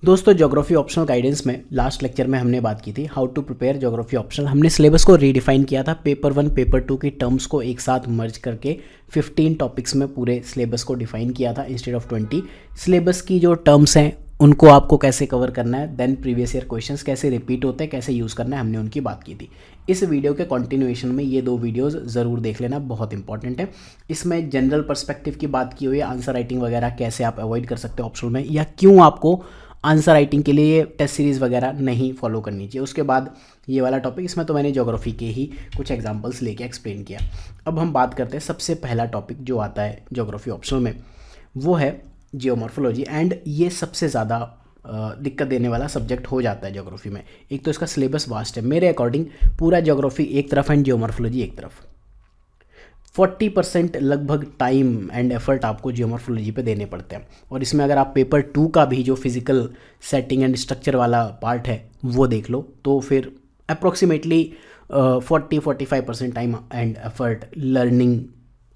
दोस्तों geography optional guidance में last lecture में हमने बात की थी how to prepare geography optional. हमने सिलेबस को रीडिफाइन किया था, पेपर 1 पेपर 2 की टर्म्स को एक साथ मर्ज करके 15 टॉपिक्स में पूरे सिलेबस को डिफाइन किया था इंस्टेड ऑफ 20। सिलेबस की जो टर्म्स हैं उनको आपको कैसे कवर करना है, देन प्रीवियस ईयर क्वेश्चंस कैसे रिपीट होते हैं, कैसे यूज़ करना है, हमने उनकी बात की थी। इस वीडियो के कंटिन्यूएशन में ये 2 वीडियोस ज़रूर देख लेना, बहुत इंपॉर्टेंट है। इसमें जनरल पर्सपेक्टिव की बात की हुई है, आंसर राइटिंग वगैरह कैसे आप अवॉइड कर सकते हो ऑप्शनल में, या क्यों आपको आंसर राइटिंग के लिए टेस्ट सीरीज़ वगैरह नहीं फॉलो करनी चाहिए। उसके बाद ये वाला टॉपिक, इसमें तो मैंने ज्योग्राफी के ही कुछ एग्जांपल्स लेके एक्सप्लेन किया। अब हम बात करते हैं सबसे पहला टॉपिक जो आता है ज्योग्राफी ऑप्शनल में, वो है जियोमॉर्फोलॉजी। एंड ये सबसे ज़्यादा दिक्कत देने वाला सब्जेक्ट हो जाता है ज्योग्राफी में। एक तो इसका सिलेबस वास्ट है, मेरे अकॉर्डिंग पूरा ज्योग्राफी एक तरफ एंड जियोमॉर्फोलॉजी एक तरफ। 40% लगभग टाइम एंड एफर्ट आपको जियोमॉर्फोलॉजी पे देने पड़ते हैं। और इसमें अगर आप पेपर 2 का भी जो फिजिकल सेटिंग एंड स्ट्रक्चर वाला पार्ट है वो देख लो तो फिर approximately 40-45% time and effort learning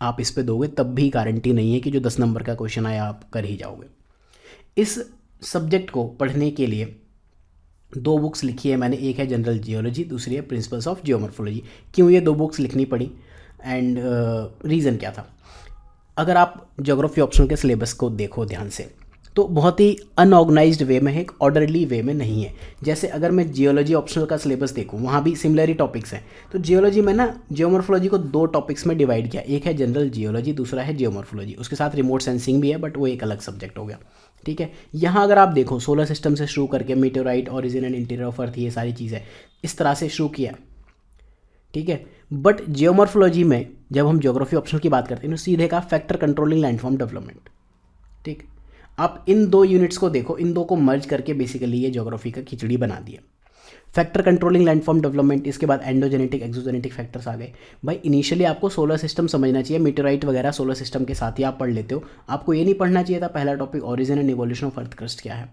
आप इस पे दोगे, तब भी गारंटी नहीं है कि जो 10 नंबर का क्वेश्चन आया आप कर ही जाओगे। इस सब्जेक्ट को पढ़ने के लिए 2 बुक्स लिखी है मैंने, एक है जनरल जियोलॉजी, दूसरी है प्रिंसिपल्स ऑफ जियोमॉर्फोलॉजी। क्यों ये 2 बुक्स लिखनी पड़ी एंड रीज़न क्या था? अगर आप ज्योग्राफी ऑप्शनल के सिलेबस को देखो ध्यान से तो बहुत ही अनऑर्गेनाइज्ड वे में है, एक ऑर्डरली वे में नहीं है। जैसे अगर मैं जियोलॉजी ऑप्शनल का सिलेबस देखूँ, वहाँ भी सिमिलर ही टॉपिक्स हैं। तो जियोलॉजी में ना जियोमॉर्फोलॉजी को 2 टॉपिक्स में डिवाइड किया, एक है जनरल जियोलॉजी, दूसरा है जियोमॉर्फोलॉजी। उसके साथ रिमोट सेंसिंग भी है बट वो एक अलग सब्जेक्ट हो गया, ठीक है। यहाँ अगर आप देखो सोलर सिस्टम से शुरू करके meteorite, origin and interior of earth, ये सारी चीज़ें इस तरह से शुरू किया, ठीक है। बट जियोमॉर्फोलॉजी में जब हम ज्योग्राफी ऑप्शनल की बात करते हैं तो सीधे का फैक्टर कंट्रोलिंग लैंडफॉर्म डेवलपमेंट, ठीक। आप इन 2 यूनिट्स को देखो, इन 2 को मर्ज करके बेसिकली ये ज्योग्राफी का खिचड़ी बना दिया। फैक्टर कंट्रोलिंग लैंडफॉर्म डेवलपमेंट, इसके बाद एंडोजेनेटिक एक्सोजेनेटिक फैक्टर्स आ गए। भाई इनिशियली आपको सोलर सिस्टम समझना चाहिए, मीटेओराइट वगैरह सोलर सिस्टम के साथ ही आप पढ़ लेते हो। आपको ये नहीं पढ़ना चाहिए था पहला topic origin and evolution of earth crust क्या है,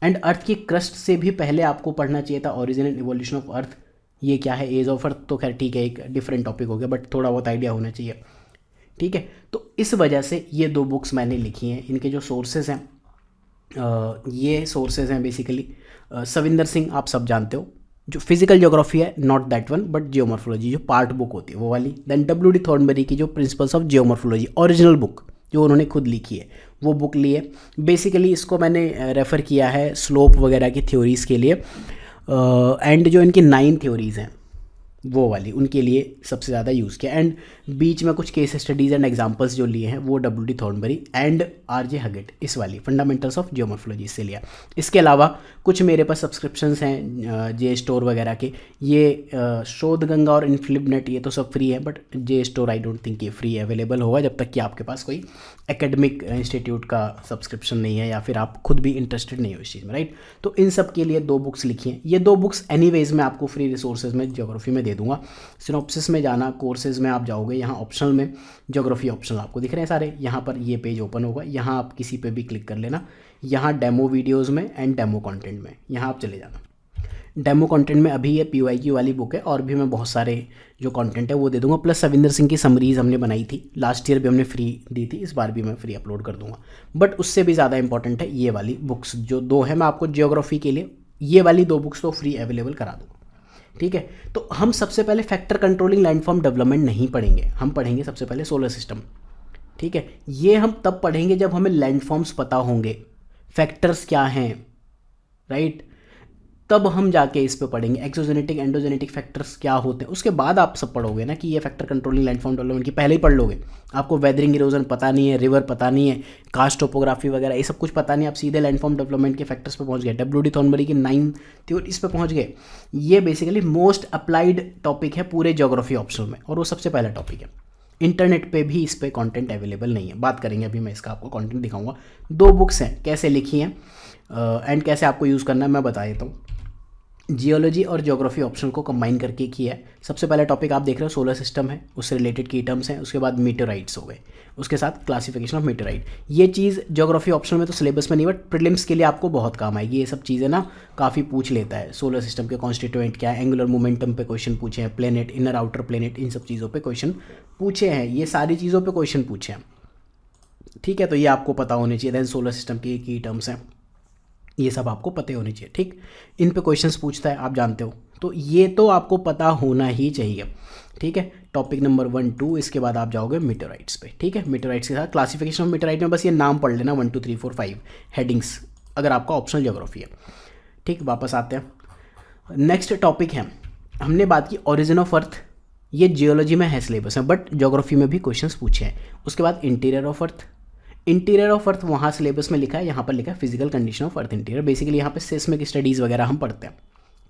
एंड अर्थ की क्रस्ट से भी पहले आपको पढ़ना चाहिए था origin and evolution of earth ये क्या है, एज ऑफ अर्थ। तो खैर ठीक है, एक डिफरेंट टॉपिक हो गया बट थोड़ा बहुत आइडिया होना चाहिए, ठीक है। तो इस वजह से ये 2 बुक्स मैंने लिखी हैं। इनके जो सोर्सेज हैं ये सोर्सेज हैं बेसिकली सविंदर सिंह, आप सब जानते हो। जो फिजिकल ज्योग्राफी है not that one, but geomorphology जो पार्ट बुक होती है वो वाली। देन WD थॉर्नबरी की जो principles of geomorphology original book जो उन्होंने खुद लिखी है वो बुक ली है। बेसिकली इसको मैंने रेफ़र किया है स्लोप वगैरह की थ्योरीज़ के लिए, एंड जो इनकी 9 थ्योरीज़ हैं वो वाली उनके लिए सबसे ज़्यादा यूज़ किया। एंड बीच में कुछ केस स्टडीज़ एंड एग्जांपल्स जो लिए हैं वो WD थॉर्नबरी एंड RJ हगेट इस वाली फंडामेंटल्स ऑफ जियोमॉर्फोलॉजी से लिया। इसके अलावा कुछ मेरे पास सब्सक्रिप्शंस हैं जे स्टोर वगैरह के, ये शोध गंगा और इनफ्लिबनेट ये तो सब फ्री है, but J store I don't think ये फ्री अवेलेबल होगा जब तक कि आपके पास कोई एकेडमिक इंस्टीट्यूट का सब्सक्रिप्शन नहीं है या फिर आप खुद भी इंटरेस्टेड नहीं हो इस चीज़ में, राइट। तो इन सब के लिए 2 बुक्स लिखी हैं। ये 2 बुक्स एनीवेज मैं आपको फ्री रिसोर्सेज में ज्योग्राफी में दे दूंगा। सिनॉप्सिस में जाना, कोर्सेज में आप जाओगे, यहाँ ऑप्शनल में ज्योग्राफी ऑप्शनल आपको दिख रहे हैं सारे। यहाँ पर ये पेज ओपन होगा, यहाँ आप किसी पे भी क्लिक कर लेना, यहाँ डेमो वीडियोज़ में एंड डेमो कंटेंट में यहाँ आप चले जाना। डेमो कंटेंट में अभी ये PYQ वाली बुक है और भी मैं बहुत सारे जो कंटेंट है वो दे दूंगा, प्लस सविंदर सिंह की समरीज हमने बनाई थी लास्ट ईयर भी, हमने फ्री दी थी, इस बार भी मैं फ्री अपलोड कर दूंगा। बट उससे भी ज़्यादा इंपॉर्टेंट है ये वाली बुक्स जो 2 है, मैं आपको जियोग्राफी के लिए ये वाली 2 बुक्स तो फ्री अवेलेबल करा दूँगा, ठीक है। तो हम सबसे पहले फैक्टर कंट्रोलिंग लैंडफॉर्म डेवलपमेंट नहीं पढ़ेंगे, हम पढ़ेंगे सबसे पहले सोलर सिस्टम, ठीक है। ये हम तब पढ़ेंगे जब हमें लैंडफॉर्म्स पता होंगे, फैक्टर्स क्या हैं, राइट। तब हम जाके इस पे पढ़ेंगे एक्सोजेनेटिक एंडोजेनेटिक फैक्टर्स क्या होते हैं। उसके बाद आप सब पढ़ोगे ना कि ये फैक्टर कंट्रोलिंग लैंडफॉर्म डेवलपमेंट की पहले ही पढ़ लोगे। आपको वेदरिंग इरोजन पता नहीं है, रिवर पता नहीं है, कास्ट टोपोग्राफी वगैरह ये सब कुछ पता नहीं, आप सीधे लैंडफॉर्म डेवलपमेंट के फैक्टर्स पे पहुंच गए, WD थॉर्नबरी की 9 थ्योरीज पे पहुंच गए। ये बेसिकली मोस्ट अप्लाइड टॉपिक है पूरे ज्योग्राफी ऑप्शनल में और वो सबसे पहला टॉपिक है। इंटरनेट पे भी इस पे कंटेंट अवेलेबल नहीं है, बात करेंगे अभी, मैं इसका आपको कंटेंट दिखाऊंगा। 2 बुक्स हैं, कैसे लिखी हैं एंड कैसे आपको यूज़ करना है मैं बता देता हूँ। जियोलॉजी और ज्योग्राफी ऑप्शनल को कंबाइन करके किया है। सबसे पहला टॉपिक आप देख रहे हो सोलर सिस्टम है, उससे रिलेटेड की टर्म्स हैं, उसके बाद मीटेओराइट्स हो गए, उसके साथ क्लासिफिकेशन ऑफ मीटेओराइट। ये चीज़ ज्योग्राफी ऑप्शनल में तो सिलेबस में नहीं, बट प्रीलिम्स के लिए आपको बहुत काम आएगी। ये सब चीज़ें ना काफ़ी पूछ लेता है, सोलर सिस्टम के कॉन्स्टिट्यूएंट क्या है, एंगुलर मोमेंटम पे क्वेश्चन पूछे हैं, प्लेनेट, इनर आउटर प्लेनेट, इन सब चीज़ों पर क्वेश्चन पूछे हैं, ये सारी चीज़ों पर क्वेश्चन पूछे हैं, ठीक है। तो ये आपको पता होनी चाहिए। दैन सोलर सिस्टम की टर्म्स हैं, ये सब आपको पता होने चाहिए, ठीक। इन पे क्वेश्चंस पूछता है, आप जानते हो, तो ये तो आपको पता होना ही चाहिए, ठीक है। टॉपिक नंबर 1 2, इसके बाद आप जाओगे मीटोराइट्स पे, ठीक है। मीटोराइट्स के साथ क्लासिफिकेशन ऑफ मीटोराइट में बस ये नाम पढ़ लेना 1 2 3 4 5 हेडिंग्स, अगर आपका ऑप्शनल ज्योग्राफी है, ठीक। वापस आते हैं, नेक्स्ट टॉपिक है, हमने बात की ओरिजिन ऑफ अर्थ, ये जियोलॉजी में है सिलेबस में, बट ज्योग्राफी में भी क्वेश्चंस पूछे हैं। उसके बाद interior of earth, interior of अर्थ वहाँ सिलेबस में लिखा है, यहाँ पर लिखा है physical condition of earth interior. Basically यहाँ पे सेस्मिक स्टडीज़ वगैरह हम पढ़ते हैं,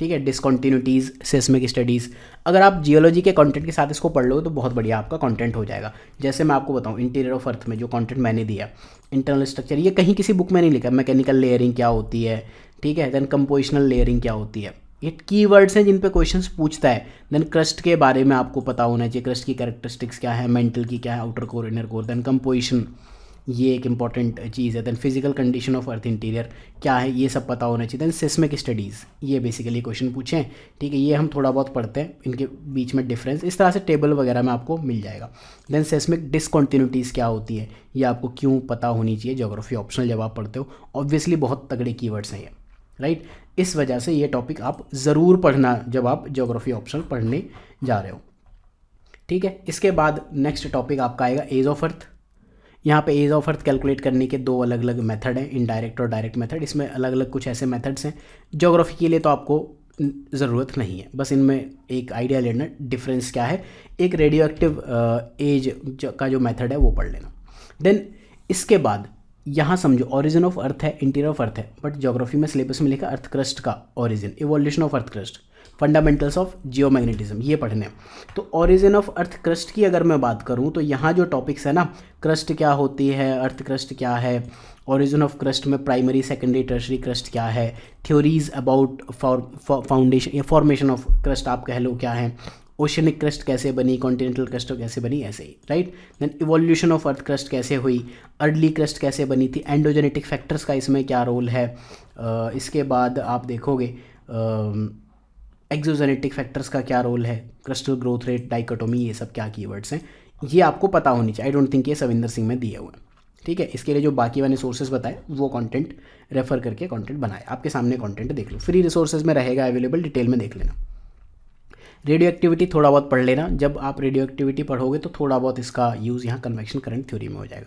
ठीक है, डिसकॉन्टिन्यूटीज़, सेस्मिक स्टडीज़। अगर आप जियोलॉजी के कंटेंट के साथ इसको पढ़ लो तो बहुत बढ़िया आपका कंटेंट हो जाएगा। जैसे मैं आपको बताऊँ, इंटीरियर ऑफ अर्थ में जो कंटेंट मैंने दिया, इंटरनल स्ट्रक्चर, ये कहीं किसी बुक में नहीं लिखा, मैकेनिकल लेयरिंग क्या होती है, ठीक है, देन कंपोजिशनल लेयरिंग क्या होती है, ये कीवर्ड्स हैं जिन पे क्वेश्चंस पूछता है। देन क्रस्ट के बारे में आपको पता होना चाहिए, क्रस्ट की कैरेक्टरिस्टिक्स क्या है, मेंटल की क्या है, outer core, inner core, then composition, ये एक इंपॉर्टेंट चीज़ है। Then physical condition of earth interior क्या है, ये सब पता होना चाहिए। देन सिस्मिक स्टडीज़, ये बेसिकली क्वेश्चन पूछे हैं, ठीक है, ये हम थोड़ा बहुत पढ़ते हैं, इनके बीच में डिफरेंस इस तरह से टेबल वगैरह में आपको मिल जाएगा। देन सिस्मिक डिसकॉन्टिन्यूटीज़ क्या होती है, ये आपको क्यों पता होनी चाहिए, ज्योग्राफी ऑप्शनल जब आप पढ़ते हो, ऑब्वियसली बहुत तगड़े कीवर्ड्स हैं ये, राइट। इस वजह से ये टॉपिक आप ज़रूर पढ़ना जब आप ज्योग्राफी ऑप्शनल पढ़ने जा रहे हो, ठीक है। इसके बाद नेक्स्ट टॉपिक आपका आएगा एज ऑफ अर्थ। यहाँ पे एज ऑफ अर्थ कैलकुलेट करने के 2 अलग अलग मेथड हैं, इनडायरेक्ट और डायरेक्ट मेथड। इसमें अलग अलग कुछ ऐसे मेथड्स हैं, ज्योग्राफी के लिए तो आपको ज़रूरत नहीं है, बस इनमें एक आइडिया लेना डिफरेंस क्या है। एक रेडियो एक्टिव एज का जो मेथड है वो पढ़ लेना। देन इसके बाद यहाँ समझो, ओरिजिन ऑफ अर्थ है, इंटीरियर ऑफ अर्थ है, बट ज्योग्राफी में सिलेबस में लिखा अर्थ क्रस्ट का origin, evolution of earth crust, fundamentals of geomagnetism, ये पढ़ने। तो ओरिजिन ऑफ अर्थ क्रस्ट की अगर मैं बात करूँ तो यहाँ जो टॉपिक्स है ना, क्रस्ट क्या होती है, अर्थ क्रस्ट क्या है, ओरिजिन ऑफ क्रस्ट में प्राइमरी सेकेंडरी टर्शरी क्रस्ट क्या है, थ्योरीज अबाउट फाउंडेशन या फॉर्मेशन ऑफ क्रस्ट आप कह लो क्या है, ओशनिक क्रस्ट कैसे बनी, कॉन्टिनेंटल क्रस्ट कैसे बनी, ऐसे ही, right. Then evolution of earth crust कैसे हुई, अर्ली क्रस्ट कैसे बनी थी, एंडोजेनेटिक फैक्टर्स का इसमें क्या रोल है। इसके बाद आप देखोगे एक्सोजेनेटिक फैक्टर्स का क्या रोल है, क्रिस्टल ग्रोथ रेट, डाइकोटोमी, ये सब क्या कीवर्ड्स हैं, ये आपको पता होनी चाहिए। आई डोंट थिंक ये सविंदर सिंह में दिए हुए हैं, ठीक है। इसके लिए जो बाकी मैंने सोर्सेज बताए वो कंटेंट रेफर करके कंटेंट बनाए, आपके सामने कंटेंट देख लो, फ्री रिसोर्सेज में रहेगा अवेलेबल, डिटेल में देख लेना। रेडियो एक्टिविटी थोड़ा बहुत पढ़ लेना, जब आप रेडियो एक्टिविटी पढ़ोगे तो थोड़ा बहुत इसका यूज़ यहाँ कन्वेक्शन करंट थ्योरी में हो जाएगा।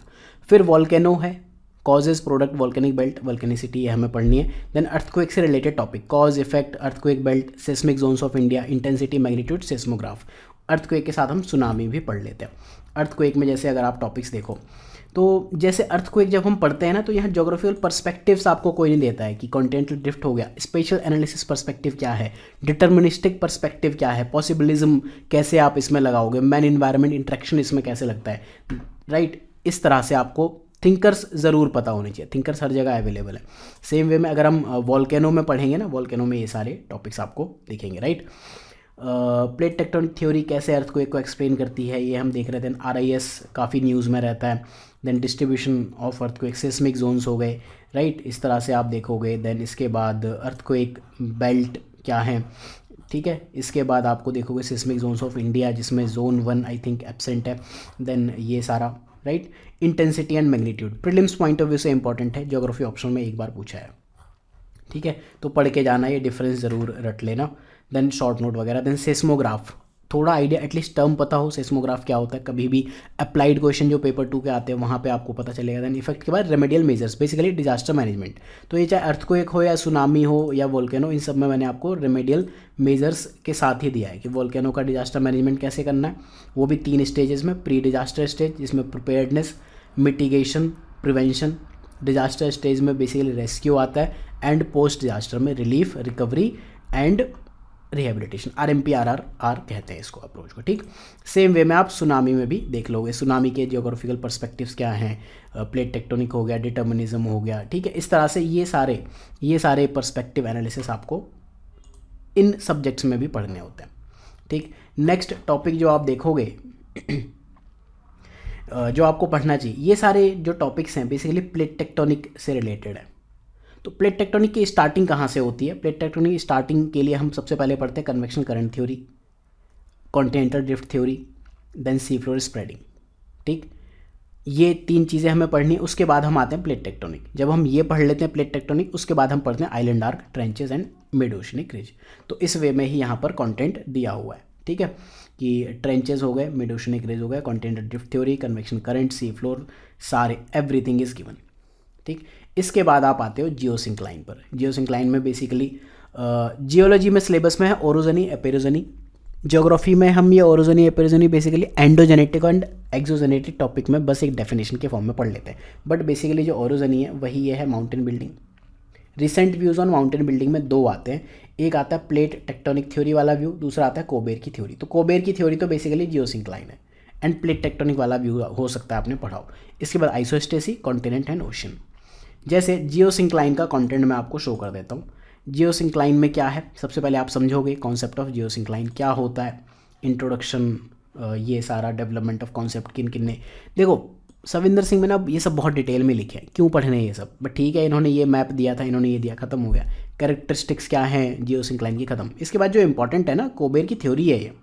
फिर वॉल्केनो है, कॉजेज, प्रोडक्ट, वॉल्केनिक बेल्ट, वॉल्केनिसिटी, ये हमें पढ़नी है। देन अर्थक्वेक से related topic, cause, effect, earthquake belt, seismic zones of India, intensity, magnitude, seismograph. Earthquake के साथ हम सुनामी भी पढ़ लेते हैं। अर्थक्वेक में जैसे अगर आप टॉपिक्स देखो तो जैसे अर्थक्वेक जब हम पढ़ते हैं ना, तो यहाँ ज्योग्राफिकल पर्सपेक्टिव्स आपको कोई नहीं देता है कि कॉन्टिनेंटल ड्रिफ्ट हो गया, स्पेशल एनालिसिस पर्सपेक्टिव क्या है, डिटर्मिनिस्टिक पर्सपेक्टिव क्या है, पॉसिबिलिज्म कैसे आप इसमें लगाओगे, मैन इन्वायरमेंट इंट्रैक्शन इसमें कैसे लगता है, राइट। इस तरह से आपको थिंकर्स ज़रूर पता होने चाहिए, थिंकर्स हर जगह अवेलेबल है। सेम वे में अगर हम वॉल्केनो में पढ़ेंगे ना, वॉल्केनो में ये सारे टॉपिक्स आपको दिखेंगे, राइट। प्लेट टेक्टोनिक थ्योरी कैसे अर्थक्वेक को एक्सप्लेन करती है, ये हम देख रहे थे। RIS काफ़ी न्यूज़ में रहता है। Then distribution of earthquake, seismic zones हो गए, राइट, इस तरह से आप देखोगे। देन इसके बाद अर्थक्वेक बेल्ट क्या है, ठीक है। इसके बाद आपको देखोगे सिस्मिक जोन्स ऑफ इंडिया, जिसमें जोन 1 आई थिंक एब्सेंट है। देन ये सारा, right. Intensity and magnitude prelims point of view से इंपॉर्टेंट है, ज्योग्राफी ऑप्शन में एक बार पूछा है, ठीक है, तो पढ़ के जाना, ये डिफरेंस ज़रूर रट लेना। देन शॉर्ट नोट वगैरह। देन सेस्मोग्राफ, थोड़ा आइडिया एटलीस्ट टर्म पता हो, सेस्मोग्राफ क्या होता है, कभी भी अप्लाइड क्वेश्चन जो पेपर 2 के आते हैं वहाँ पे आपको पता चलेगा। देन इफेक्ट के बाद remedial measures, basically disaster management, तो ये चाहे अर्थक्वेक हो या सुनामी हो या वोल्केनो, इन सब में मैंने आपको रेमेडियल मेजर्स के साथ ही दिया है कि वोल्केनो का डिजास्टर मैनेजमेंट कैसे करना है, वो भी 3 स्टेजेस में। प्री डिजास्टर स्टेज जिसमें preparedness, mitigation, prevention, disaster stage में बेसिकली रेस्क्यू आता है, एंड पोस्ट डिजास्टर में relief, recovery and rehabilitation, RMPRR कहते हैं इसको अप्रोच को, ठीक। सेम वे में आप सुनामी में भी देख लोगे, सुनामी के जियोग्राफिकल पर्सपेक्टिव्स क्या हैं, प्लेट टेक्टोनिक हो गया, डिटर्मिनिज्म हो गया, ठीक है। इस तरह से ये सारे पर्सपेक्टिव एनालिसिस आपको इन सब्जेक्ट्स में भी पढ़ने होते हैं, ठीक। नेक्स्ट टॉपिक जो आप देखोगे जो आपको पढ़ना चाहिए, ये सारे जो टॉपिक्स हैं बेसिकली प्लेट टेक्टोनिक से रिलेटेड है। तो प्लेट टेक्टोनिक की स्टार्टिंग कहाँ से होती है? प्लेट टेक्टोनिक की स्टार्टिंग के लिए हम सबसे पहले पढ़ते हैं convection current theory, continental drift theory, then sea floor spreading, ठीक। ये 3 चीज़ें हमें पढ़नी है। उसके बाद हम आते हैं प्लेट टेक्टोनिक। जब हम ये पढ़ लेते हैं प्लेट टेक्टोनिक, उसके बाद हम पढ़ते हैं island arc, trenches and mid oceanic ridge. तो इस वे में ही यहाँ पर कंटेंट दिया हुआ है, ठीक है, कि ट्रेंचेस हो गए, मिड ओशनिक रिज हो गए, continental drift theory, convection current, sea floor, सारे एवरीथिंग इज गिवन, ठीक। इसके बाद आप आते हो जियोसिंक्लाइन पर। जियोसिंक्लाइन में बेसिकली जियोलॉजी में सिलेबस में है ओरोजनी, एपेरोजनी। ज्योग्राफी में हम ये orogeny, epeirogeny basically endogenetic and exogenetic topic में बस एक डेफिनेशन के फॉर्म में पढ़ लेते हैं। बट बेसिकली जो ओरोजनी है वही ये है mountain building. Recent views on mountain building में 2 आते हैं, एक आता है प्लेट टेक्टोनिक थ्योरी वाला व्यू, दूसरा आता है कोबेर की थ्योरी। तो कोबेर की थ्योरी तो बेसिकली जियोसिंक्लाइन है, एंड प्लेट टेक्टोनिक वाला व्यू हो सकता है आपने पढ़ाओ। इसके बाद आइसोस्टेसी, कॉन्टिनेंट एंड ओशन। जैसे जियोसिंक्लाइन का कंटेंट मैं आपको शो कर देता हूँ। जियोसिंक्लाइन में क्या है, सबसे पहले आप समझोगे कॉन्सेप्ट ऑफ जियोसिंक्लाइन क्या होता है, इंट्रोडक्शन, ये सारा डेवलपमेंट ऑफ कॉन्सेप्ट किन किन ने। देखो सविंदर सिंह में ना ये सब बहुत डिटेल में लिखे हैं, क्यों पढ़ने ये सब, बट ठीक है, इन्होंने ये मैप दिया था, इन्होंने ये दिया, खत्म हो गया। कैरेक्टरिस्टिक्स क्या हैं जियोसिंक्लाइन की, खत्म। इसके बाद जो इंपॉर्टेंट है ना, कोबेर की थ्योरी है,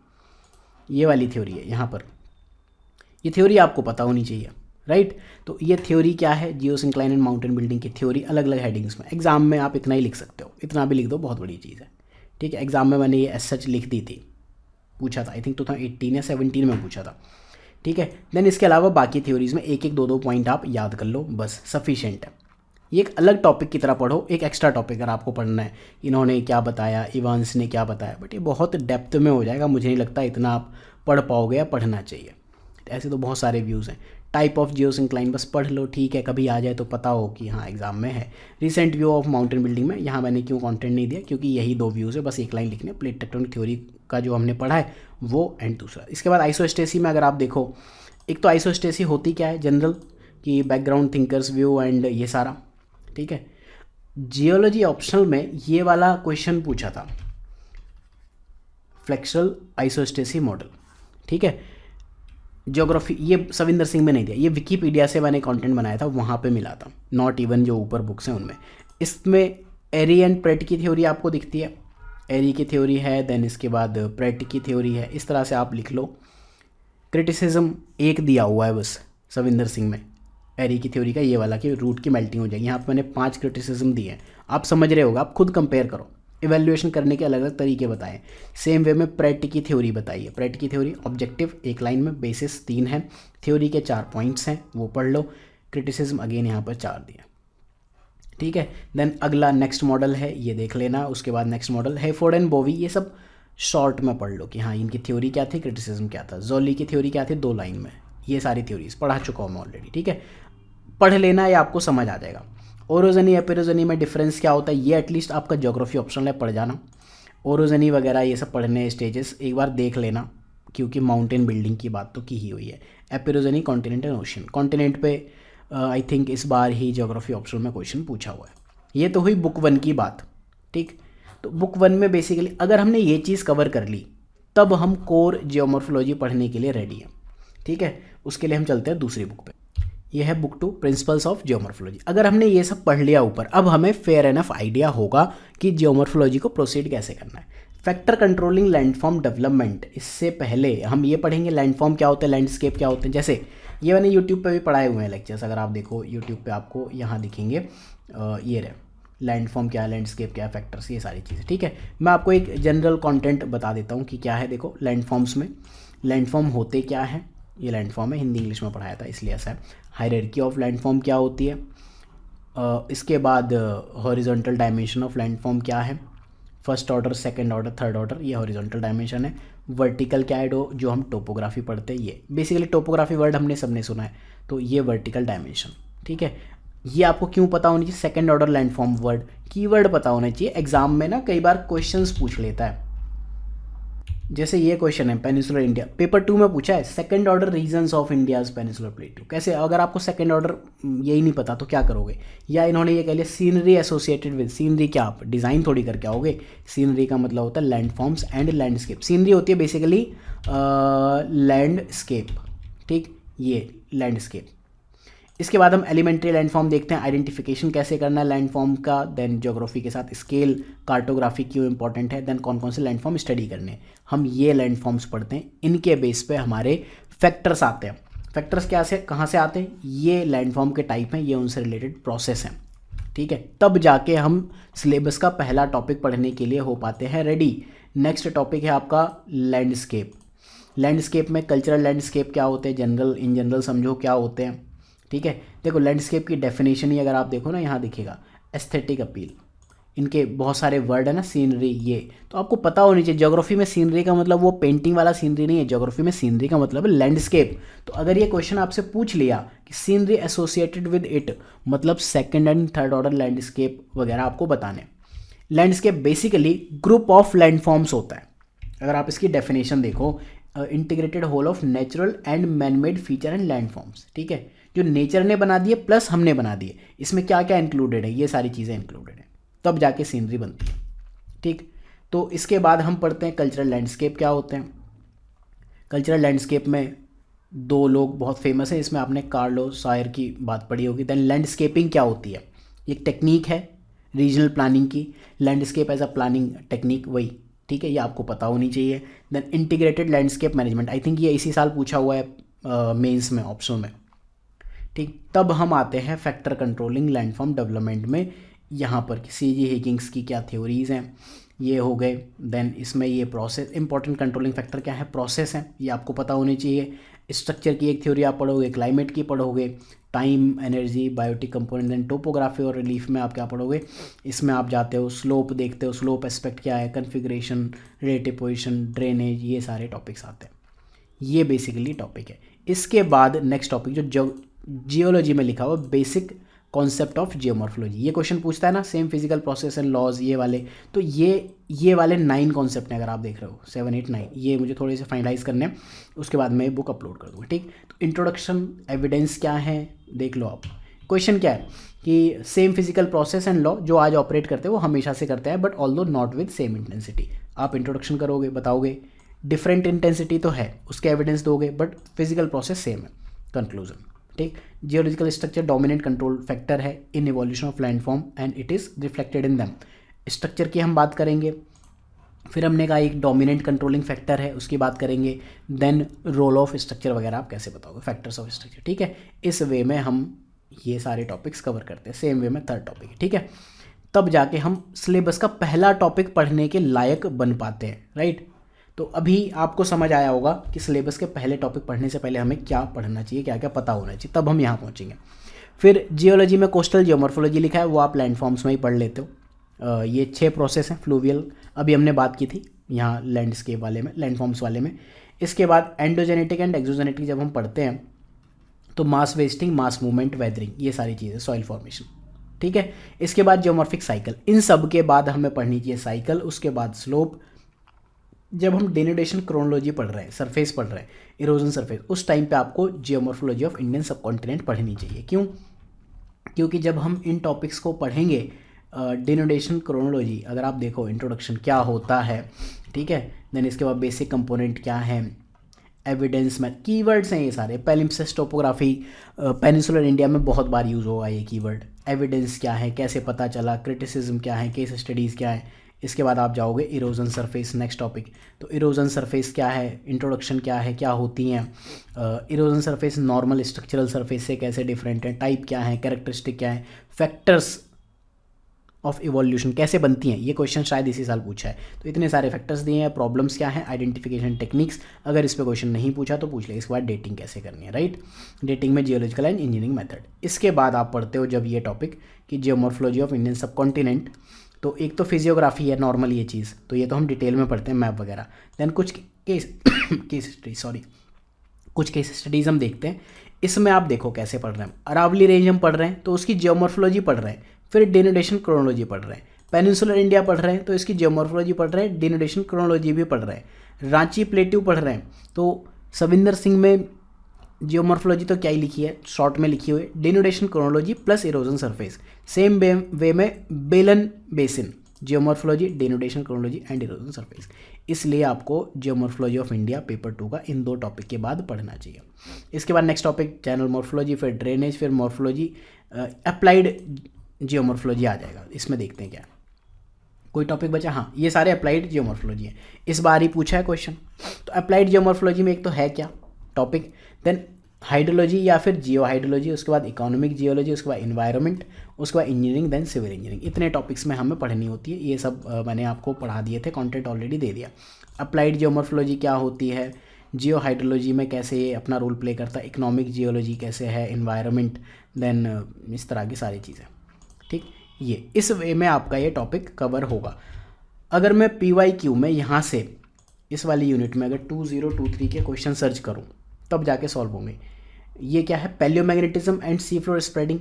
ये वाली थ्योरी है यहाँ पर, ये थ्योरी आपको पता होनी चाहिए, राइट। तो ये थ्योरी क्या है, जियोसिंक्लाइन एंड माउंटेन बिल्डिंग की थ्योरी, अलग अलग हेडिंग्स में। एग्जाम में आप इतना ही लिख सकते हो, इतना भी लिख दो, बहुत बड़ी चीज़ है, ठीक है। एग्जाम में मैंने ये एज सच लिख दी थी, पूछा था, आई थिंक 2018 या 17 में पूछा था, ठीक है। देन इसके अलावा बाकी थ्योरीज में एक एक 2 पॉइंट आप याद कर लो, बस सफिशेंट है। ये एक अलग टॉपिक की तरह पढ़ो, एक एक्स्ट्रा टॉपिक अगर आपको पढ़ना है, इन्होंने क्या बताया, इवांस ने क्या बताया, बट ये बहुत डेप्थ में हो जाएगा, मुझे नहीं लगता इतना आप पढ़ पाओगे या पढ़ना चाहिए। ऐसे तो बहुत सारे व्यूज़ हैं। टाइप ऑफ जियोसिंक्लाइन बस पढ़ लो, ठीक है, कभी आ जाए तो पता हो कि हाँ एग्जाम में है। Recent view of mountain building में यहाँ मैंने क्यों कंटेंट नहीं दिया, क्योंकि यही 2 व्यूज़ है, बस एक लाइन लिखने, प्लेट टेक्टोनिक थ्योरी का जो हमने पढ़ा है वो, एंड दूसरा। इसके बाद आइसोस्टेसी में अगर आप देखो, एक तो आइसोस्टेसी होती क्या है, जनरल कि बैकग्राउंड थिंकर्स व्यू एंड ये सारा, ठीक है। जियोलॉजी ऑप्शनल में ये वाला क्वेश्चन पूछा था, फ्लेक्सुरल आइसोस्टेसी मॉडल, ठीक है। ज्योग्राफी ये सविंदर सिंह में नहीं दिया, ये विकीपीडिया से मैंने कंटेंट बनाया था, वहाँ पे मिला था, नॉट इवन जो ऊपर बुक्स हैं उनमें। इसमें एरी एंड प्रेट की थ्योरी आपको दिखती है, एरी की थ्योरी है, देन इसके बाद प्रेट की थ्योरी है, इस तरह से आप लिख लो। क्रिटिसिज्म एक दिया हुआ है बस सविंदर सिंह में, एरी की थ्योरी का ये वाला कि रूट की मेल्टिंग हो जाएगी। यहाँ पर मैंने 5 क्रिटिसिज्म दिए हैं, आप समझ रहे होगा, आप खुद कंपेयर करो, इवैल्यूएशन करने के अलग अलग तरीके बताएं। सेम वे में प्रेट की थ्योरी बताइए, प्रेट की थ्योरी ऑब्जेक्टिव एक लाइन में, बेसिस 3 है, थ्योरी के 4 पॉइंट्स हैं, वो पढ़ लो। क्रिटिसिज्म अगेन यहाँ पर 4 दिया, ठीक है। देन अगला नेक्स्ट मॉडल है, ये देख लेना। उसके बाद नेक्स्ट मॉडल हैफोर्ड एंड बोवी, ये सब शॉर्ट में पढ़ लो कि हाँ इनकी थ्योरी क्या थी, क्रिटिसिज्म क्या था। जोली की थ्योरी क्या थी, 2 लाइन में, ये सारी थ्योरीज पढ़ा चुका हूँ मैं ऑलरेडी, ठीक है। पढ़ लेना, ये आपको समझ आ जाएगा। ओरोजनी एपेरोजनी में डिफरेंस क्या होता है, ये एटलीस्ट आपका ज्योग्राफी ऑप्शनल है, पढ़ जाना। ओरोजनी वगैरह ये सब पढ़ने स्टेजेस एक बार देख लेना, क्योंकि माउंटेन बिल्डिंग की बात तो की ही हुई है। एपेरोजनी कॉन्टिनेंट एंड ओशन, कॉन्टिनेंट पे आई थिंक इस बार ही ज्योग्राफी ऑप्शनल में क्वेश्चन पूछा हुआ है। ये तो हुई बुक 1 की बात, ठीक। तो बुक 1 में बेसिकली अगर हमने ये चीज़ कवर कर ली, तब हम कोर जियोमॉर्फोलॉजी पढ़ने के लिए रेडी हैं, ठीक है। उसके लिए हम चलते हैं दूसरी बुक पे, ये है बुक 2 प्रिंसिपल्स ऑफ जियोमॉर्फोलॉजी। अगर हमने ये सब पढ़ लिया ऊपर, अब हमें फेयर एनफ आइडिया होगा कि जियोमॉर्फोलॉजी को प्रोसीड कैसे करना है। फैक्टर कंट्रोलिंग लैंडफॉर्म डेवलपमेंट, इससे पहले हम ये पढ़ेंगे लैंडफॉर्म क्या होते हैं, लैंडस्केप क्या होते हैं। जैसे ये मैंने यूट्यूब पे भी पढ़ाए हुए हैं लेक्चर्स, अगर आप देखो यूट्यूब पे आपको यहाँ दिखेंगे, ये रहे लैंडफॉर्म क्या है, लैंडस्केप क्या है, फैक्टर्स, ये सारी चीज़ें, ठीक है। मैं आपको एक जनरल कंटेंट बता देता हूँ कि क्या है। देखो लैंडफॉर्म्स में लैंडफॉर्म होते क्या हैं, ये लैंडफॉर्म है, हिंदी इंग्लिश में पढ़ाया था इसलिए ऐसा है। हायरार्की ऑफ लैंडफॉर्म क्या होती है, इसके बाद हॉरिजॉन्टल डायमेंशन ऑफ लैंडफॉर्म क्या है, first order, second order, third order, ये हॉरिजॉन्टल डायमेंशन है। वर्टिकल क्या है, जो हम टोपोग्राफी पढ़ते हैं, ये बेसिकली टोपोग्राफी वर्ड हमने सबने सुना है, तो ये वर्टिकल डायमेंशन, ठीक है। ये आपको क्यों पता होनी चाहिए, second order landform word, keyword पता होना चाहिए। एग्जाम में ना कई बार क्वेश्चंस पूछ लेता है, जैसे ये क्वेश्चन है पेनिनसुलर इंडिया, पेपर 2 में पूछा है, second order reasons of India's peninsular प्लेटू। कैसे, अगर आपको सेकंड ऑर्डर यही नहीं पता तो क्या करोगे। या इन्होंने ये कह लिया सीनरी एसोसिएटेड विद, सीनरी क्या आप डिज़ाइन थोड़ी करके आओगे, सीनरी का मतलब होता है लैंडफॉर्म्स एंड लैंडस्केप। सीनरी होती है बेसिकली लैंडस्केप, ठीक, ये लैंडस्केप। इसके बाद हम एलिमेंट्री लैंडफॉर्म देखते हैं, आइडेंटिफिकेशन कैसे करना है लैंडफॉर्म का, देन ज्योग्राफी के साथ स्केल, कार्टोग्राफी क्यों इंपॉर्टेंट है, देन कौन कौन से लैंडफॉर्म स्टडी करने हैं। हम ये लैंडफॉर्म्स पढ़ते हैं, इनके बेस पे हमारे फैक्टर्स आते हैं। फैक्टर्स क्या से कहाँ से आते हैं, ये लैंडफॉर्म के टाइप हैं, ये उनसे रिलेटेड प्रोसेस हैं, ठीक है। तब जाके हम सिलेबस का पहला टॉपिक पढ़ने के लिए हो पाते हैं रेडी। नेक्स्ट टॉपिक है आपका लैंडस्केप। लैंडस्केप में कल्चरल लैंडस्केप क्या होते हैं, जनरल इन जनरल समझो क्या होते हैं, ठीक है। देखो लैंडस्केप की डेफिनेशन ही अगर आप देखो ना, यहाँ दिखेगा एस्थेटिक अपील, इनके बहुत सारे वर्ड है ना, सीनरी, ये तो आपको पता होनी चाहिए। ज्योग्राफी में सीनरी का मतलब वो पेंटिंग वाला सीनरी नहीं है, ज्योग्राफी में सीनरी का मतलब है लैंडस्केप। तो अगर ये क्वेश्चन आपसे पूछ लिया कि सीनरी एसोसिएटेड विद इट, मतलब second and third order landscape वगैरह आपको बताने। Landscape basically group of landforms होता है। अगर आप इसकी डेफिनेशन देखो, integrated whole of natural and manmade feature and landforms, ठीक है, जो नेचर ने बना दिए प्लस हमने बना दिए। इसमें क्या क्या इंक्लूडेड है, ये सारी चीज़ें इंक्लूडेड है, तब जाके सीनरी बनती है, ठीक। तो इसके बाद हम पढ़ते हैं कल्चरल लैंडस्केप क्या होते हैं। कल्चरल लैंडस्केप में दो लोग बहुत फेमस हैं, इसमें आपने कार्लोस सायर की बात पढ़ी होगी। देन लैंडस्केपिंग क्या होती है, एक टेक्निक है रीजनल प्लानिंग की, landscape as a planning technique, वही, ठीक है, ये आपको पता होनी चाहिए। Then integrated landscape management, I think ये इसी साल पूछा हुआ है मेंस में, ऑप्शन में, ठीक। तब हम आते हैं फैक्टर कंट्रोलिंग लैंडफॉर्म डेवलपमेंट में। यहाँ पर C.G. हिगिंस की क्या थ्योरीज हैं, ये हो गए। देन इसमें ये प्रोसेस, इंपॉर्टेंट कंट्रोलिंग फैक्टर क्या है, प्रोसेस है, ये आपको पता होनी चाहिए। स्ट्रक्चर की एक थ्योरी आप पढ़ोगे, क्लाइमेट की पढ़ोगे, time, energy, biotic component, then topography और रिलीफ में आप क्या पढ़ोगे, इसमें आप जाते हो स्लोप देखते हो, स्लोप एस्पेक्ट क्या है, कन्फिग्रेशन, रिलेटिव पोजिशन, ड्रेनेज, ये सारे टॉपिक्स आते हैं। ये बेसिकली टॉपिक है। इसके बाद नेक्स्ट टॉपिक जो जियोलॉजी में लिखा हुआ, बेसिक कॉन्सेप्ट ऑफ जियोमॉर्फोलॉजी। ये क्वेश्चन पूछता है ना, same physical process and laws, ये वाले, तो ये वाले 9 कॉन्सेप्ट हैं, अगर आप देख रहे हो 7, 8, 9, ये मुझे थोड़े से फाइनलाइज करने हैं, उसके बाद मैं बुक अपलोड कर दूँगा, ठीक। तो इंट्रोडक्शन, एविडेंस क्या है देख लो आप। क्वेश्चन क्या है कि same physical process and law जो आज ऑपरेट करते हैं वो हमेशा से करते हैं, but although not with same intensity. आप इंट्रोडक्शन करोगे, बताओगे डिफरेंट इंटेंसिटी तो है, उसके एविडेंस दोगे, बट फिजिकल प्रोसेस सेम है, कंक्लूजन, ठीक। Geological structure dominant control factor है in evolution of landform and it is reflected in them. Structure की हम बात करेंगे, फिर हमने कहा एक डोमिनेंट कंट्रोलिंग फैक्टर है, उसकी बात करेंगे। देन रोल ऑफ स्ट्रक्चर वगैरह आप कैसे बताओगे, फैक्टर्स ऑफ स्ट्रक्चर, ठीक है। इस वे में हम ये सारे टॉपिक्स कवर करते हैं, सेम वे में थर्ड टॉपिक, ठीक है। तब जाके हम सिलेबस का पहला टॉपिक पढ़ने के लायक बन पाते हैं, राइट। तो अभी आपको समझ आया होगा कि सिलेबस के पहले टॉपिक पढ़ने से पहले हमें क्या पढ़ना चाहिए, क्या क्या पता होना चाहिए, तब हम यहाँ पहुँचेंगे। फिर जियोलॉजी में कोस्टल जियोमॉर्फोलॉजी लिखा है, वो आप लैंडफॉर्म्स में ही पढ़ लेते हो। ये 6 प्रोसेस हैं, फ्लूवियल अभी हमने बात की थी यहाँ लैंडस्केप वाले में, लैंडफॉर्म्स वाले में। इसके बाद एंडोजेनेटिक एंड एक्सोजेनेटिक जब हम पढ़ते हैं तो mass wasting, mass movement, weathering, ये सारी चीज़ें, सॉइल फॉर्मेशन, ठीक है। इसके बाद जियोमॉर्फिक साइकिल, इन सब के बाद हमें पढ़नी चाहिए साइकिल, उसके बाद स्लोप। जब हम डेनुडेशन क्रोनोलॉजी पढ़ रहे हैं, सरफेस पढ़ रहे हैं, इरोजन सरफेस, उस टाइम पे आपको जियोमॉर्फोलॉजी ऑफ इंडियन सब कॉन्टिनेंट पढ़नी चाहिए। क्यों? क्योंकि जब हम इन टॉपिक्स को पढ़ेंगे, डेनुडेशन क्रोनोलॉजी अगर आप देखो, इंट्रोडक्शन क्या होता है, ठीक है, देन इसके बाद बेसिक कंपोनेंट क्या है, एविडेंस में कीवर्ड्स हैं ये सारे, पैलिम्पसेस्ट टोपोग्राफी, पेनिनसुलर इंडिया में बहुत बार यूज़ होगा ये कीवर्ड। एविडेंस क्या है, कैसे पता चला, क्रिटिसिज्म क्या है, केस स्टडीज़ क्या है। इसके बाद आप जाओगे इरोजन सरफेस, नेक्स्ट टॉपिक। तो इरोजन सरफेस क्या है, इंट्रोडक्शन क्या है, क्या होती हैं erosion surface, normal structural surface से कैसे डिफरेंट है, टाइप क्या है, कैरेक्टरिस्टिक क्या है, फैक्टर्स ऑफ इवोल्यूशन कैसे बनती हैं, ये क्वेश्चन शायद इसी साल पूछा है। तो इतने सारे फैक्टर्स दिए हैं, प्रॉब्लम्स क्या हैं, आइडेंटिफिकेशन टेक्निक्स, अगर इस पे क्वेश्चन नहीं पूछा तो पूछ ले। इसके बाद डेटिंग कैसे करनी है, राइट, डेटिंग में जियोलॉजिकल एंड इंजीनियरिंग मेथड। इसके बाद आप पढ़ते हो जब ये टॉपिक कि जियोमॉर्फोलॉजी ऑफ इंडियन सब कॉन्टिनेंट, तो एक तो फिजियोग्राफी है नॉर्मल ये चीज़, तो ये तो हम डिटेल में पढ़ते हैं, मैप वगैरह। देन कुछ कुछ केस स्टडीज़ हम देखते हैं। इसमें आप देखो कैसे पढ़ रहे हैं, अरावली रेंज हम पढ़ रहे हैं तो उसकी जियोमॉर्फोलॉजी पढ़ रहे हैं, फिर डेनुडेशन क्रोनोलॉजी पढ़ रहे हैं। पेनिनसुलर इंडिया पढ़ रहे हैं तो इसकी जियोमॉर्फोलॉजी पढ़ रहे हैं, डेनुडेशन क्रोनोलॉजी भी पढ़ रहे हैं। रांची प्लेट्यू पढ़ रहे हैं तो सविंदर सिंह में जियोमॉर्फोलॉजी तो क्या ही लिखी है, शॉर्ट में लिखी हुई है, denudation chronology plus erosion surface. Same way में बेलन basin, geomorphology, denudation chronology and erosion surface. इसलिए आपको जियोमॉर्फोलॉजी ऑफ इंडिया पेपर 2 का इन 2 टॉपिक के बाद पढ़ना चाहिए। इसके बाद नेक्स्ट टॉपिक चैनल मॉर्फोलॉजी, फिर ड्रेनेज, फिर मॉर्फोलॉजी, अप्लाइड जियोमॉर्फोलॉजी आ जाएगा। इसमें देखते हैं क्या कोई टॉपिक बचा, हाँ ये सारे अप्लाइड जियोमॉर्फोलॉजी है, इस बार ही पूछा है क्वेश्चन। तो अप्लाइड जियोमॉर्फोलॉजी में एक तो है क्या टॉपिक, देन हाइड्रोलॉजी या फिर जियो हाइड्रोलॉजी, उसके बाद इकोनॉमिक जियोलॉजी, उसके बाद इन्वायरमेंट, उसके बाद इंजीनियरिंग, देन सिविल इंजीनियरिंग। इतने टॉपिक्स में हमें पढ़नी होती है। ये सब मैंने आपको पढ़ा दिए थे, कंटेंट ऑलरेडी दे दिया। अप्लाइड जियोमॉर्फोलॉजी क्या होती है, जियो हाइड्रोलॉजी में कैसे ये अपना रोल प्ले करता है, इकोनॉमिक जियोलॉजी कैसे है, इन्वायरमेंट, देन इस तरह की सारी चीज़ें। ठीक, ये इस वे में आपका ये टॉपिक कवर होगा। अगर मैं PYQ में यहाँ से इस वाली यूनिट में अगर 2023 के क्वेश्चन सर्च करूँ तब जाके सॉल्व होंगे। ये क्या है, palaeomagnetism and sea floor spreading.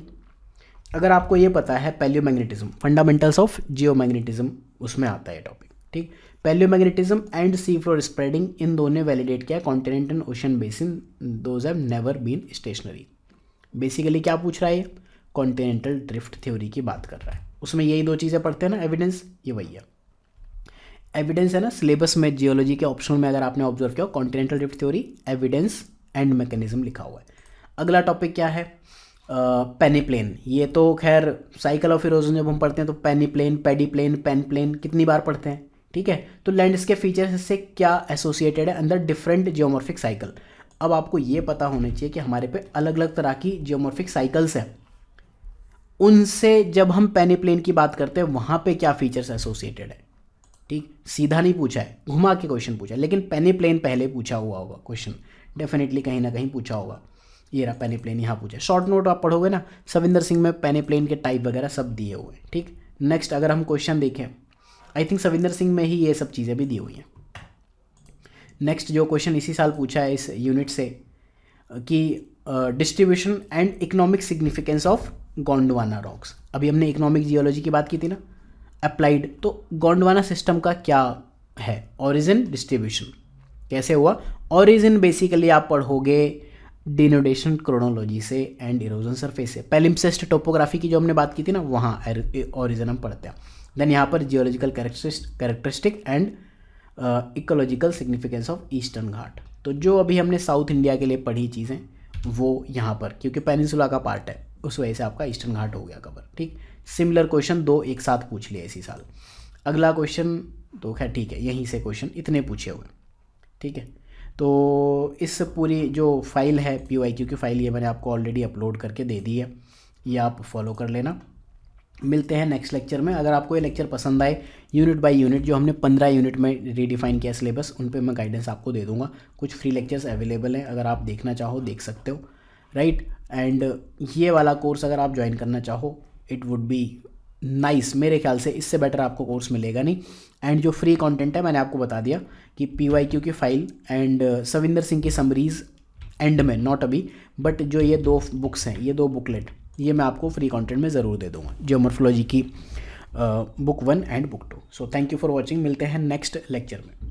अगर आपको ये पता है पैलियोमैग्नेटिज्म, फंडामेंटल्स ऑफ जियोमैग्नेटिज्म, उसमें आता है टॉपिक। ठीक, palaeomagnetism and sea floor spreading, इन दोनों ने वैलिडेट किया continent and ocean basin, those have never been stationary. Basically क्या पूछ रहा है, ये कॉन्टिनेंटल ड्रिफ्ट थ्योरी की बात कर रहा है। उसमें यही दो चीज़ें पढ़ते हैं ना, एविडेंस, ये वही है एविडेंस है ना। सिलेबस में जियोलॉजी के ऑप्शनल में अगर आपने ऑब्जर्व किया, continental drift theory, evidence and mechanism लिखा हुआ है। अगला टॉपिक क्या है, पेनीप्लेन। ये तो खैर साइकिल ऑफ इरोजन जब हम पढ़ते हैं तो पेनीप्लेन, पेडीप्लेन, पेनप्लेन कितनी बार पढ़ते हैं। ठीक है, तो लैंडस्केप फीचर्स से क्या एसोसिएटेड है अंदर डिफरेंट जियोमॉर्फिक साइकिल। अब आपको ये पता होना चाहिए कि हमारे पे अलग अलग तरह की जियोमॉर्फिक साइकिल्स हैं, उनसे जब हम पेनीप्लेन की बात करते हैं वहाँ पे क्या फीचर्स एसोसिएटेड है। ठीक, सीधा नहीं पूछा है, घुमा के क्वेश्चन पूछा है, लेकिन पेनीप्लेन पहले पूछा हुआ होगा क्वेश्चन, डेफिनेटली कहीं ना कहीं पूछा होगा। ये रहा पेनीप्लेन, यहाँ पूछा। शॉर्ट नोट आप पढ़ोगे ना, सविंदर सिंह में पेनीप्लेन के टाइप वगैरह सब दिए हुए हैं। ठीक, नेक्स्ट अगर हम क्वेश्चन देखें, आई थिंक सविंदर सिंह में ही ये सब चीज़ें भी दी हुई हैं। नेक्स्ट जो क्वेश्चन इसी साल पूछा है इस यूनिट से कि distribution and economic significance of Gondwana rocks. अभी हमने इकोनॉमिक जियोलॉजी की बात की थी ना, अप्लाइड, तो गोंडवाना सिस्टम का क्या है, ओरिजिन, डिस्ट्रीब्यूशन कैसे हुआ। ओरिजिन बेसिकली आप पढ़ोगे डिनोडेशन क्रोनोलॉजी से एंड इरोजन सरफेस से। पैलिम्पसेस्ट टोपोग्राफी की जो हमने बात की थी ना, वहाँ ओरिजिन हम पढ़ते हैं। देन यहाँ पर geological characteristic and ecological significance of eastern Ghat. तो जो अभी हमने साउथ इंडिया के लिए पढ़ी चीज़ें वो यहाँ पर, क्योंकि पेनिनसुला का पार्ट है, उस वजह से आपका ईस्टर्न घाट हो गया कवर। ठीक, सिमिलर क्वेश्चन दो एक साथ पूछ लिए इसी साल। अगला क्वेश्चन तो खैर ठीक है, यहीं से क्वेश्चन इतने पूछे हुए। ठीक है, तो इस पूरी जो फाइल है PYQ की फाइल, ये मैंने आपको ऑलरेडी अपलोड करके दे दी है, ये आप फॉलो कर लेना। मिलते हैं नेक्स्ट लेक्चर में। अगर आपको ये लेक्चर पसंद आए, यूनिट बाय यूनिट जो हमने 15 यूनिट में रीडिफाइन किया सिलेबस, उन पे मैं गाइडेंस आपको दे दूंगा। कुछ फ्री लेक्चर्स अवेलेबल हैं, अगर आप देखना चाहो देख सकते हो, राइट। एंड ये वाला कोर्स अगर आप ज्वाइन करना चाहो, इट वुड बी नाइस। मेरे ख्याल से इससे बेटर आपको कोर्स मिलेगा नहीं। एंड जो फ्री कंटेंट है मैंने आपको बता दिया कि PYQ की फाइल एंड सविंदर सिंह की समरीज एंड में, नॉट अभी, बट जो ये दो बुक्स हैं, ये दो बुकलेट, ये मैं आपको फ्री कंटेंट में ज़रूर दे दूंगा, जियोमॉर्फोलॉजी की book 1 and book 2। So thank you for watching, मिलते हैं नेक्स्ट लेक्चर में।